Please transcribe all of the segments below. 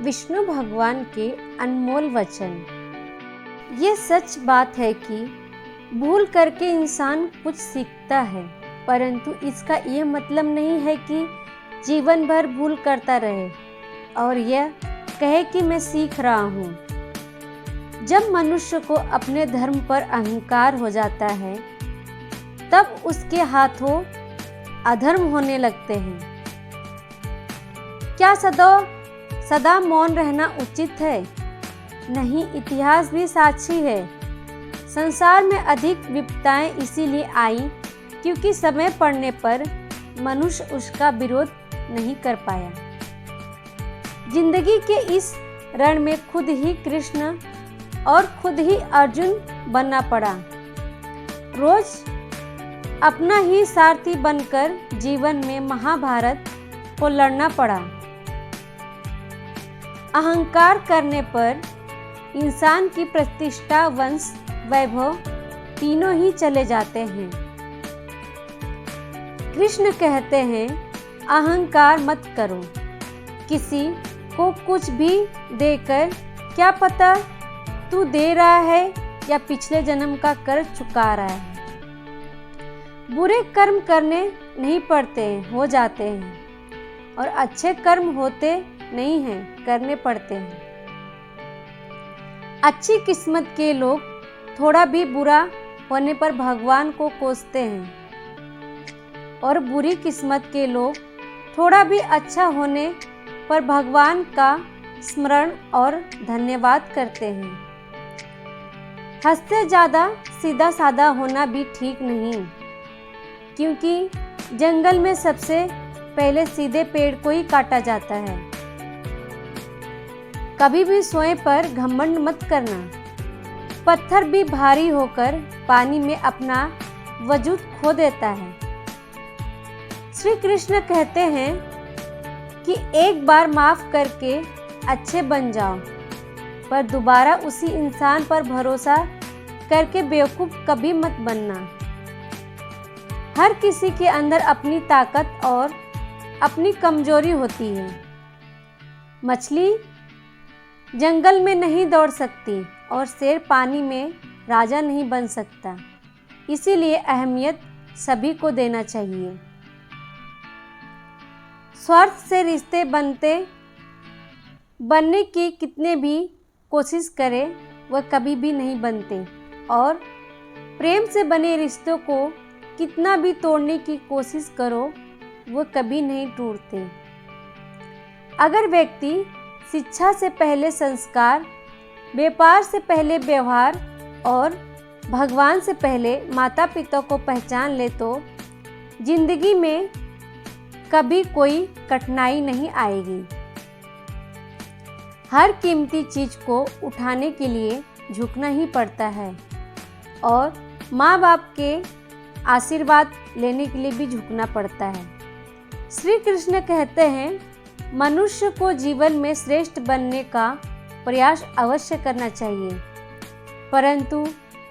विष्णु भगवान के अनमोल वचन। ये सच बात है कि भूल करके इंसान कुछ सीखता है, परंतु इसका यह मतलब नहीं है कि जीवन भर भूल करता रहे और यह कहे कि मैं सीख रहा हूँ। जब मनुष्य को अपने धर्म पर अहंकार हो जाता है, तब उसके हाथों अधर्म होने लगते हैं। क्या सदा मौन रहना उचित है? नहीं, इतिहास भी साक्षी है। संसार में अधिक विपदाएं इसीलिए आई क्योंकि समय पड़ने पर मनुष्य उसका विरोध नहीं कर पाया। जिंदगी के इस रण में खुद ही कृष्ण और खुद ही अर्जुन बनना पड़ा। रोज अपना ही सारथी बनकर जीवन में महाभारत को लड़ना पड़ा। अहंकार करने पर इंसान की प्रतिष्ठा, वंश, वैभव तीनों ही चले जाते हैं। कृष्ण कहते हैं, अहंकार मत करो। किसी को कुछ भी देकर क्या पता तू दे रहा है या पिछले जन्म का कर्ज चुका रहा है। बुरे कर्म करने नहीं पड़ते, हो जाते हैं, और अच्छे कर्म होते नहीं हैं, करने पड़ते हैं। अच्छी किस्मत के लोग थोड़ा भी बुरा होने पर भगवान को कोसते हैं और बुरी किस्मत के लोग थोड़ा भी अच्छा होने पर भगवान का स्मरण और धन्यवाद करते हैं। हंसते ज़्यादा सीधा साधा होना भी ठीक नहीं, क्योंकि जंगल में सबसे पहले सीधे पेड़ को ही काटा जाता है। कभी भी स्वयं पर घमंड मत करना। पत्थर भी भारी होकर पानी में अपना वजूद खो देता है। श्री कृष्ण कहते हैं कि एक बार माफ करके अच्छे बन जाओ, पर दोबारा उसी इंसान पर भरोसा करके बेवकूफ कभी मत बनना। हर किसी के अंदर अपनी ताकत और अपनी कमजोरी होती है। मछली जंगल में नहीं दौड़ सकती और शेर पानी में राजा नहीं बन सकता। इसीलिए अहमियत सभी को देना चाहिए। स्वार्थ से रिश्ते बनने की कितने भी कोशिश करें, वह कभी भी नहीं बनते, और प्रेम से बने रिश्तों को कितना भी तोड़ने की कोशिश करो, वो कभी नहीं टूटते। अगर व्यक्ति शिक्षा से पहले संस्कार, व्यापार से पहले व्यवहार और भगवान से पहले माता पिता को पहचान ले तो जिंदगी में कभी कोई कठिनाई नहीं आएगी। हर कीमती चीज को उठाने के लिए झुकना ही पड़ता है, और माँ बाप के आशीर्वाद लेने के लिए भी झुकना पड़ता है। श्री कृष्ण कहते हैं, मनुष्य को जीवन में श्रेष्ठ बनने का प्रयास अवश्य करना चाहिए, परंतु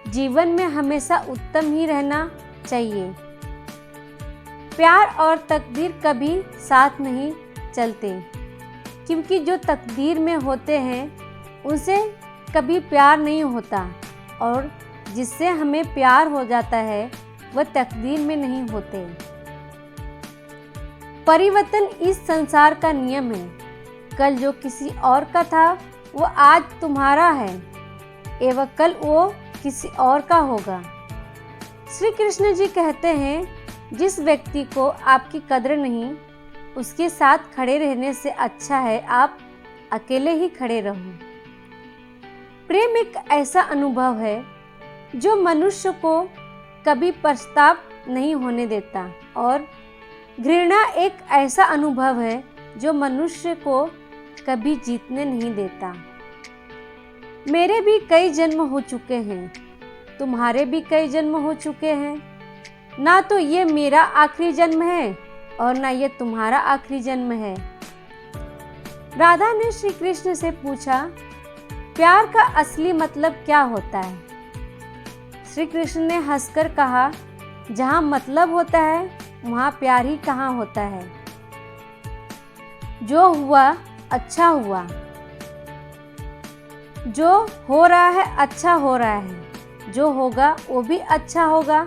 जीवन में हमेशा उत्तम ही रहना चाहिए। प्यार और तकदीर कभी साथ नहीं चलते, क्योंकि जो तकदीर में होते हैं उनसे कभी प्यार नहीं होता, और जिससे हमें प्यार हो जाता है वह तकदीर में नहीं होते। परिवर्तन इस संसार का नियम है। कल जो किसी और का था वो आज तुम्हारा है, एवं कल वो किसी और का होगा। श्री कृष्ण जी कहते हैं, जिस व्यक्ति को आपकी कद्र नहीं, उसके साथ खड़े रहने से अच्छा है आप अकेले ही खड़े रहो। प्रेम एक ऐसा अनुभव है जो मनुष्य को कभी पछतावा नहीं होने देता, और घृणा एक ऐसा अनुभव है जो मनुष्य को कभी जीतने नहीं देता। मेरे भी कई जन्म हो चुके हैं, तुम्हारे भी कई जन्म हो चुके हैं। ना तो ये मेरा आखिरी जन्म है और ना ये तुम्हारा आखिरी जन्म है। राधा ने श्री कृष्ण से पूछा, प्यार का असली मतलब क्या होता है? श्री कृष्ण ने हंसकर कहा, जहाँ मतलब होता है वहाँ प्यार ही कहाँ होता है। जो हुआ अच्छा हुआ, जो हो रहा है अच्छा हो रहा है, जो होगा वो भी अच्छा होगा।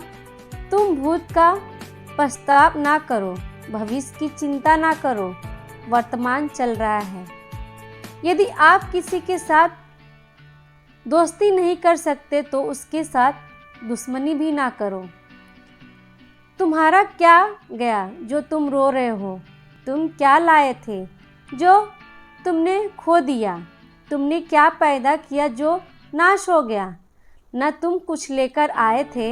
तुम भूत का पछतावा ना करो, भविष्य की चिंता ना करो, वर्तमान चल रहा है। यदि आप किसी के साथ दोस्ती नहीं कर सकते तो उसके साथ दुश्मनी भी ना करो। तुम्हारा क्या गया जो तुम रो रहे हो? तुम क्या लाए थे जो तुमने खो दिया? तुमने क्या पैदा किया जो नाश हो गया? न तुम कुछ लेकर आए थे,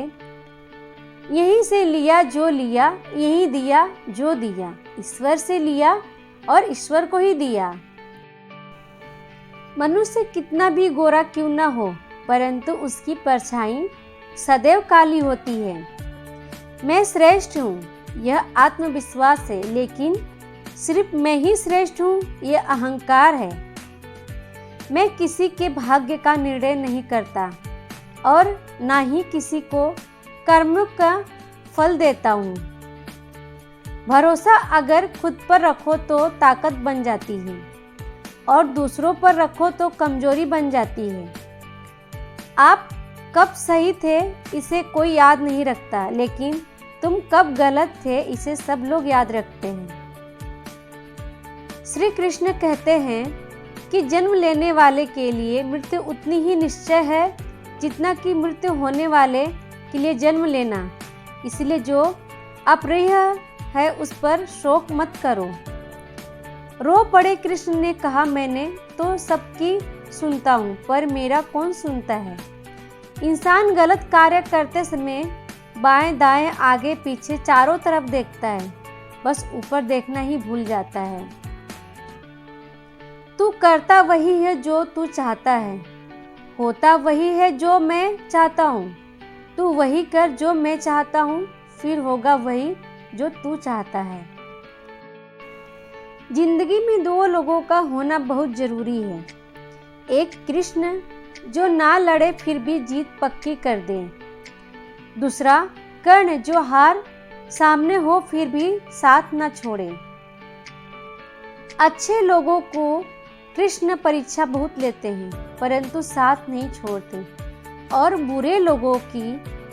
यहीं से लिया जो लिया, यहीं दिया जो दिया। ईश्वर से लिया और ईश्वर को ही दिया। मनुष्य कितना भी गोरा क्यों न हो, परंतु उसकी परछाई सदैव काली होती है। मैं श्रेष्ठ हूँ, यह आत्मविश्वास है, लेकिन सिर्फ मैं ही श्रेष्ठ हूँ, यह अहंकार है। मैं किसी के भाग्य का निर्णय नहीं करता और ना ही किसी को कर्मों का फल देता हूँ। भरोसा अगर खुद पर रखो तो ताकत बन जाती है और दूसरों पर रखो तो कमजोरी बन जाती है। आप कब सही थे इसे कोई याद नहीं रखता, लेकिन तुम कब गलत थे इसे सब लोग याद रखते हैं। श्री कृष्ण कहते हैं कि जन्म लेने वाले के लिए मृत्यु उतनी ही निश्चय है जितना कि मृत्यु होने वाले के लिए जन्म लेना। इसलिए जो अप्रिय है उस पर शोक मत करो। रो पड़े कृष्ण ने कहा, मैंने तो सबकी सुनता हूँ, पर मेरा कौन सुनता है। इंसान गलत कार्य करते समय बाएं दाएं आगे पीछे चारों तरफ देखता है, बस ऊपर देखना ही भूल जाता है। तू करता वही है जो तू चाहता है, होता वही है जो मैं चाहता हूँ। तू वही कर जो मैं चाहता हूँ, फिर होगा वही जो तू चाहता है। जिंदगी में दो लोगों का होना बहुत जरूरी है। एक कृष्ण जो ना लड़े फिर भी जीत पक्की कर दे, दूसरा कर्ण जो हार सामने हो फिर भी साथ न छोड़े। अच्छे लोगों को कृष्ण परीक्षा बहुत लेते हैं, परंतु साथ नहीं छोड़ते, और बुरे लोगों की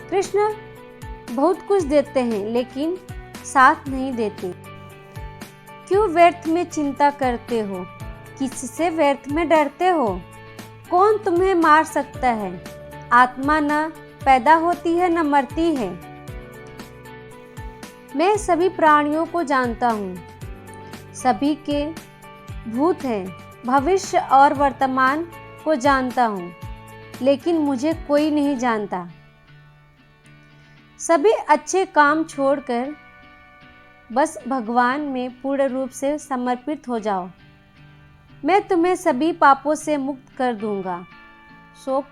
कृष्ण बहुत कुछ देते हैं लेकिन साथ नहीं देते। क्यों व्यर्थ में चिंता करते हो? किससे व्यर्थ में डरते हो? कौन तुम्हें मार सकता है? आत्मा न पैदा होती है न मरती है। मैं सभी प्राणियों को जानता हूँ, सभी के भूत हैं, भविष्य और वर्तमान को जानता हूँ, लेकिन मुझे कोई नहीं जानता। सभी अच्छे काम छोड़कर बस भगवान में पूर्ण रूप से समर्पित हो जाओ। मैं तुम्हें सभी पापों से मुक्त कर दूंगा, शोक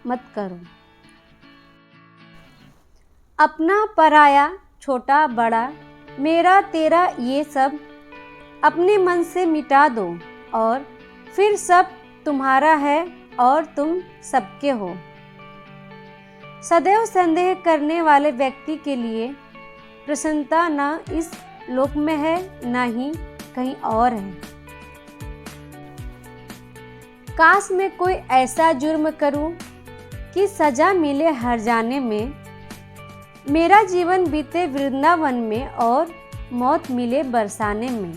मत करो। अपना पराया, छोटा बड़ा, मेरा तेरा, ये सब अपने मन से मिटा दो और फिर सब तुम्हारा है और तुम सबके हो। सदैव संदेह करने वाले व्यक्ति के लिए प्रसन्नता न इस लोक में है न ही कहीं और है। काश मैं कोई ऐसा जुर्म करूं कि सजा मिले हर जाने में, मेरा जीवन बीते वृंदावन में और मौत मिले बरसाने में।